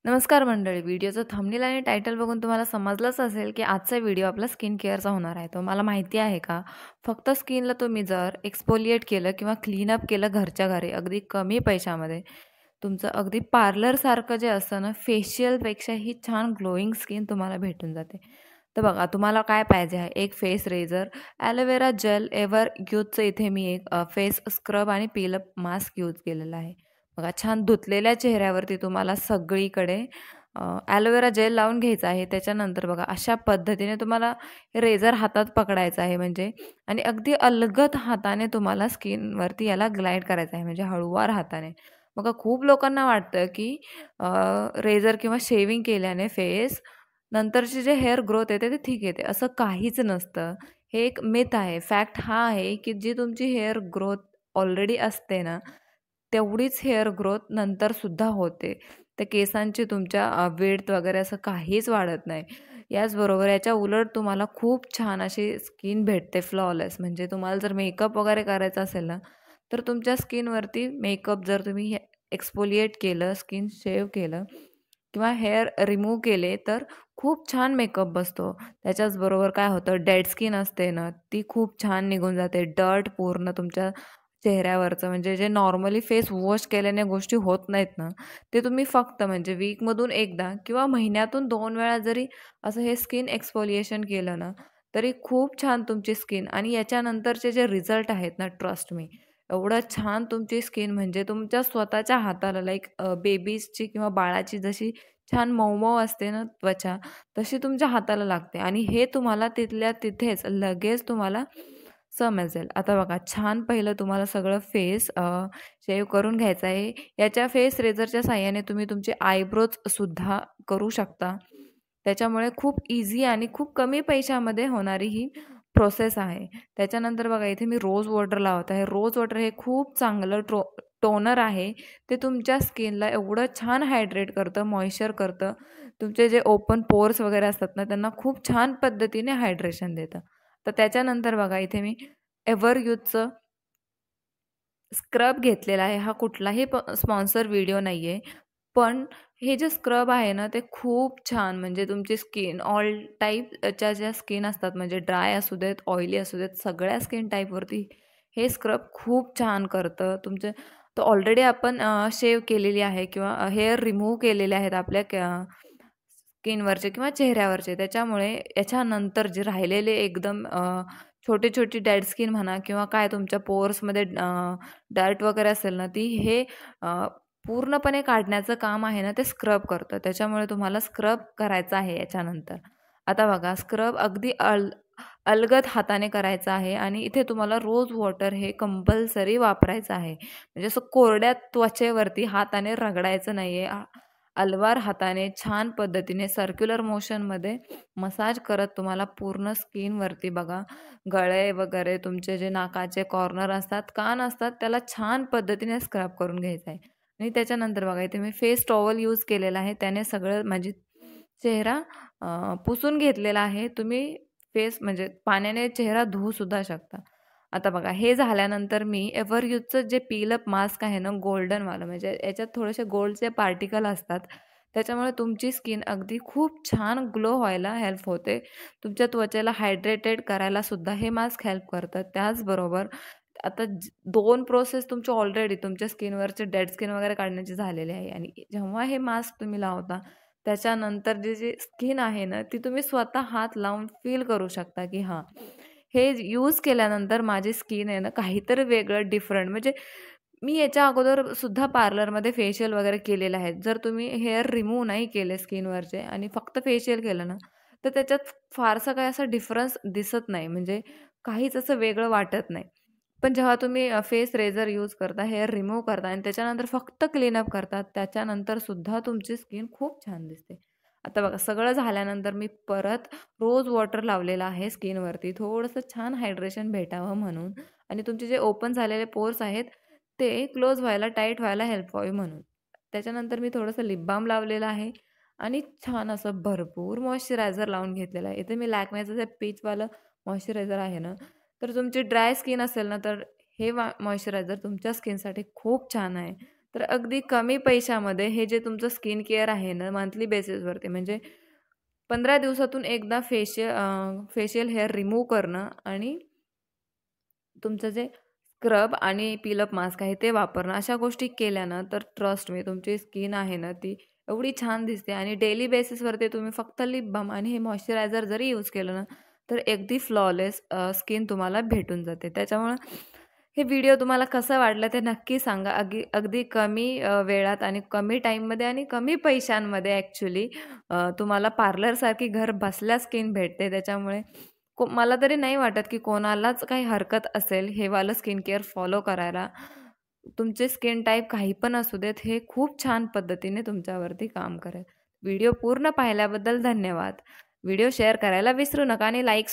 नमस्कार मंडळी. व्हिडिओचं थंबनेल आणि टायटल बघून तुम्हाला समजलंच असेल, की आजचा व्हिडिओ आपला स्किन केअरचा होणार आहे. तुम्हाला माहिती आहे का? फक्त स्किनला तुम्ही जर एक्सफोलिएट केलं किंवा क्लीनअप केलं घरच्या घरी अगदी कमी पैशामध्ये, तुमचं अगदी पार्लरसारखं जे असतं ना, फेशियलपेक्षाही छान ग्लोईंग स्किन तुम्हाला भेटून जाते. तर बघा तुम्हाला काय पाहिजे आहे? एक फेस रेझर, ॲलोवेरा जेल, एव्हर यूथचं इथे मी एक फेस स्क्रब आणि पील मास्क यूज केलेला आहे. बघा छान धुतलेल्या चेहऱ्यावरती तुम्हाला सगळीकडे ॲलोवेरा जेल लावून घ्यायचा आहे. त्याच्यानंतर बघा अशा पद्धतीने तुम्हाला रेझर हातात पकडायचा आहे म्हणजे आणि अगदी अलगद हाताने तुम्हाला स्किनवरती याला ग्लाईड करायचं आहे म्हणजे हळूवार हाताने. बघा खूप लोकांना वाटतं की रेझर किंवा शेव्हिंग केल्याने फेस नंतरची जे हेअर ग्रोथ येते ते ठीक येते. असं काहीच नसतं. हे एक मिथ आहे. फॅक्ट हा आहे की जी तुमची हेअर ग्रोथ ऑलरेडी असते ना, तेवढीच हेअर ग्रोथ नंतरसुद्धा होते. त्या केसांची तुमच्या वगैरे असं काहीच वाढत नाही. याचबरोबर याच्या उलट तुम्हाला खूप छान अशी स्किन भेटते फ्लॉलेस. म्हणजे तुम्हाला जर मेकअप वगैरे करायचा असेल ना, तर तुमच्या स्किनवरती मेकअप जर तुम्ही एक्सफोलिएट केलं, स्किन शेव्ह केलं किंवा हेअर रिमूव्ह केले, तर खूप छान मेकअप बसतो. त्याच्याचबरोबर काय होतं, डेड स्किन असते ना, ती खूप छान निघून जाते. डर्ट पूर्ण तुमच्या चेहऱ्यावरचं म्हणजे जे नॉर्मली फेस वॉश केल्याने गोष्टी होत नाहीत ना, ते तुम्ही फक्त म्हणजे वीकमधून एकदा किंवा महिन्यातून 2 वेळा जरी असं हे स्किन एक्सफोलिएशन केलं ना, तरी खूप छान तुमची स्किन आणि याच्यानंतरचे जे रिझल्ट आहेत ना, ट्रस्ट मी, एवढं छान तुमची स्किन म्हणजे तुमच्या स्वतःच्या हाताला लाईक बेबीजची किंवा बाळाची जशी छान मऊ असते ना त्वचा, तशी तुमच्या हाताला लागते आणि हे तुम्हाला तिथल्या तिथेच लगेच तुम्हाला समजेल. आता बघा छान पहिलं तुम्हाला सगळं फेस शेव्ह करून घ्यायचं आहे. याच्या फेस रेझरच्या साहाय्याने तुम्ही तुमचे आयब्रोजसुद्धा करू शकता. त्याच्यामुळे खूप इझी आणि खूप कमी पैशामध्ये होणारी ही प्रोसेस आहे. त्याच्यानंतर बघा इथे मी रोज वॉटर लावत आहे. रोज वॉटर हे खूप चांगलं टोनर आहे. ते तुमच्या स्किनला एवढं छान हायड्रेट करतं, मॉइश्चर करतं. तुमचे जे ओपन पोर्स वगैरे असतात ना, त्यांना खूप छान पद्धतीने हायड्रेशन देतं. तर त्याच्यानंतर बघा इथे मी एव्हर यूथचं स्क्रब घेतलेला आहे. हा कुठलाही स्पॉन्सर व्हिडिओ नाही आहे. पण हे जे स्क्रब आहे ना, ते खूप छान म्हणजे तुमची स्किन ऑल टाईपच्या ज्या स्किन असतात म्हणजे ड्राय असू देत, ऑइली असू देत, सगळ्या स्किन टाईपवरती हे स्क्रब खूप छान करतं. तुमचे तर ऑलरेडी आपण शेव्ह केलेली आहे किंवा हेअर रिमूव्ह केलेले आहेत आपल्या स्किनवरचे किंवा चेहऱ्यावरचे. त्याच्यामुळे याच्यानंतर जे राहिलेले एकदम छोटी-छोटी डेड स्किन म्हणा किंवा काय तुमच्या पोअर्समध्ये डार्ट वगैरे असेल ना, ती हे पूर्णपणे काढण्याचं काम आहे ना, ते स्क्रब करतं. त्याच्यामुळे तुम्हाला स्क्रब करायचं आहे याच्यानंतर. आता बघा स्क्रब अगदी अलगद हाताने करायचं आहे आणि इथे तुम्हाला रोज वॉटर हे कंपल्सरी वापरायचं आहे. म्हणजे असं कोरड्या त्वचेवरती हाताने रगडायचं नाहीये. अलवार हाताने छान पद्धतीने सर्क्युलर मोशनमध्ये मसाज करत तुम्हाला पूर्ण स्किनवरती बघा गळे वगैरे तुमचे जे नाकाचे कॉर्नर असतात, कान असतात त्याला छान पद्धतीने स्क्रब करून घ्यायचं आहे. आणि त्याच्यानंतर बघा इथे मी फेस टॉवल यूज केलेला आहे. त्याने सगळं म्हणजे चेहरा पुसून घेतलेला आहे. तुम्ही फेस म्हणजे पाण्याने चेहरा धुवूसुद्धा शकता. आता बघा हे झाल्यानंतर मी एव्हर यूथचं जे पील अप मास्क आहे ना गोल्डनवालं म्हणजे याच्यात थोडेसे गोल्डचे पार्टिकल असतात. त्याच्यामुळे तुमची स्किन अगदी खूप छान ग्लो व्हायला हेल्प होते. तुमच्या त्वचेला हायड्रेटेड करायला सुद्धा हे मास्क हेल्प करतं. त्याचबरोबर आता 2 प्रोसेस तुमची ऑलरेडी तुमच्या स्किनवरचे डेड स्किन वगैरे काढण्याची झालेली आहे आणि जेव्हा हे मास्क तुम्ही लावता त्याच्यानंतर जी स्किन आहे ना, ती तुम्ही स्वतः हात लावून फील करू शकता, की हां, हे यूज केल्यानंतर माझी स्किन आहे ना, काहीतरी वेगळं डिफरंट म्हणजे मी याच्या अगोदर सुद्धा पार्लरमध्ये फेशियल वगैरे केलेले आहेत. जर तुम्ही हेअर रिमूव्ह नाही केले स्किनवरचे आणि फक्त फेशियल केलं ना, तर त्याच्यात फारसा काही असा डिफरन्स दिसत नाही. म्हणजे काहीच असं वेगळं वाटत नाही. पण जेव्हा तुम्ही फेस रेझर यूज करता, हेअर रिमूव्ह करता आणि त्याच्यानंतर फक्त क्लीनअप करता, त्याच्यानंतर सुद्धा तुमची स्किन खूप छान दिसते. आता बघा सगळं झाल्यानंतर मी परत रोज वॉटर लावलेलं आहे स्किनवरती थोडंसं छान हायड्रेशन भेटावं म्हणून आणि तुमचे जे ओपन झालेले पोर्स आहेत, ते क्लोज व्हायला, टाईट व्हायला हेल्प व्हावी म्हणून. त्याच्यानंतर मी थोडंसं लिप बाल्म लावलेलं आहे आणि छान असं भरपूर मॉइश्चरायझर लावून घेतलेलं आहे. इथे मी लॅक्मेचं जे पीचवालं मॉइश्चरायझर आहे ना, तर तुमची ड्राय स्किन असेल ना, तर हे मॉइश्चरायझर तुमच्या स्किनसाठी खूप छान आहे. तर अगदी कमी पैशामध्ये हे जे तुमचं स्किन केअर आहे ना, मंथली बेसिसवरती म्हणजे 15 दिवसातून एकदा फेशियल हेअर रिमूव्ह करणं आणि तुमचं जे स्क्रब आणि पील मास्क आहे ते वापरणं. अशा गोष्टी केल्या ना, तर ट्रस्ट मी तुमची स्किन आहे ना, ती एवढी छान दिसते आणि डेली बेसिसवरती तुम्ही फक्त लिप बाम आणि हे मॉइश्चरायझर जरी यूज केलं ना, तर अगदी फ्लॉलेस स्किन तुम्हाला भेटून जाते. त्याच्यामुळं हे व्हिडिओ तुम्हाला कसं वाटलं ते नक्की सांगा. अगदी कमी वेळात आणि कमी टाईममध्ये आणि कमी पैशांमध्ये ॲक्चुअली तुम्हाला पार्लरसारखी घर बसल्या स्किन भेटते. त्याच्यामुळे मला तरी नाही वाटत की कोणालाच काही हरकत असेल हे वालं स्किन केअर फॉलो करायला. तुमचे स्किन टाइप काही पण असू देत, हे खूप छान पद्धतीने तुमच्यावरती काम करेल. व्हिडिओ पूर्ण पाहिल्याबद्दल धन्यवाद. व्हिडिओ शेअर करायला विसरू नका आणि लाईक